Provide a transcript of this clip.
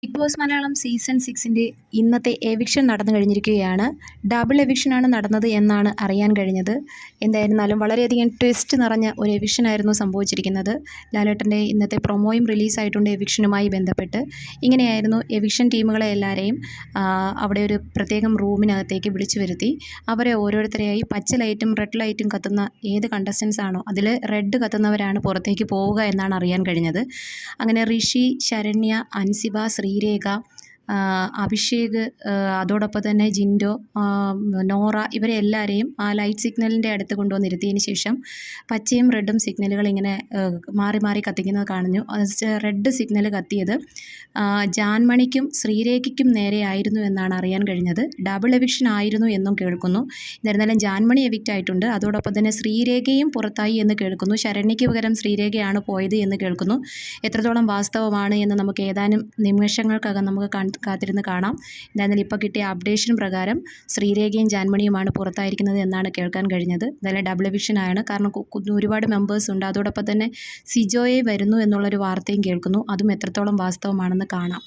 Big boss Malayalam season 6ൻ്റെ ഇന്നത്തെ eviction നടന്നു കഴിഞ്ഞിരിക്കുകയാണ്. ഡബിൾ എവിക്ഷനാണ് നടന്നത് എന്നാണ് അറിയാൻ കഴിഞ്ഞത്. എന്തായിരുന്നാലും വളരെയധികം ട്വിസ്റ്റ് നിറഞ്ഞ ഒരു എവിക്ഷനായിരുന്നു സംഭവിച്ചിരിക്കുന്നത്. ലാലേട്ടൻ്റെ ഇന്നത്തെ പ്രൊമോയും റിലീസായിട്ടുണ്ട് എവിക്ഷനുമായി ബന്ധപ്പെട്ട്. ഇങ്ങനെയായിരുന്നു എവിക്ഷൻ ടീമുകളെ എല്ലാവരെയും അവിടെ ഒരു പ്രത്യേകം റൂമിനകത്തേക്ക് വിളിച്ചു വരുത്തി അവരെ ഓരോരുത്തരെയായി പച്ച ലൈറ്റും റെഡ് ലൈറ്റും കത്തുന്ന ഏത് കണ്ടസ്റ്റൻസ് ആണോ അതിൽ റെഡ് കത്തുന്നവരാണ് പുറത്തേക്ക് പോവുക എന്നാണ് അറിയാൻ കഴിഞ്ഞത്. അങ്ങനെ ഋഷി, ശരണ്യ, അൻസിബ, ശ്രീരേഖ, അഭിഷേക്, അതോടൊപ്പം തന്നെ ജിൻഡോ, നോറ ഇവരെ എല്ലാവരെയും ആ ലൈറ്റ് സിഗ്നലിൻ്റെ അടുത്ത് കൊണ്ടുവന്നിരുത്തിയതിന് ശേഷം പച്ചയും റെഡും സിഗ്നലുകൾ ഇങ്ങനെ മാറി മാറി കത്തിക്കുന്നത് കാണുന്നു. റെഡ് സിഗ്നൽ കത്തിയത് ജാൻമണിക്കും ശ്രീരേഖയ്ക്കും നേരെയായിരുന്നു എന്നാണ് അറിയാൻ കഴിഞ്ഞത്. ഡബിൾ എവിക്ഷൻ ആയിരുന്നു എന്നും കേൾക്കുന്നു. എന്നിരുന്നാലും ജാൻമണി എവിക്റ്റ് ആയിട്ടുണ്ട്. അതോടൊപ്പം തന്നെ ശ്രീരേഖയും പുറത്തായി എന്ന് കേൾക്കുന്നു. ശരണ്യയ്ക്ക് പകരം ശ്രീരേഖയാണ് പോയത് എന്ന് കേൾക്കുന്നു. എത്രത്തോളം വാസ്തവമാണ് എന്ന് നമുക്ക് ഏതാനും നിമിഷങ്ങൾക്കകം നമുക്ക് കാത്തിരുന്ന് കാണാം. എന്തായാലും ഇപ്പോൾ കിട്ടിയ അപ്ഡേഷൻ പ്രകാരം ശ്രീരേഖയും ജാൻമണിയുമാണ് പുറത്തായിരിക്കുന്നത് എന്നാണ് കേൾക്കാൻ കഴിഞ്ഞത്. എന്തായാലും ഡബിൾ എവിക്ഷൻ ആണ്. കാരണം ഒരുപാട് മെമ്പേഴ്സ് ഉണ്ട്. അതോടൊപ്പം തന്നെ സിജോയെ വരുന്നു എന്നുള്ളൊരു വാർത്തയും കേൾക്കുന്നു. അതും എത്രത്തോളം വാസ്തവമാണെന്ന് കാണാം.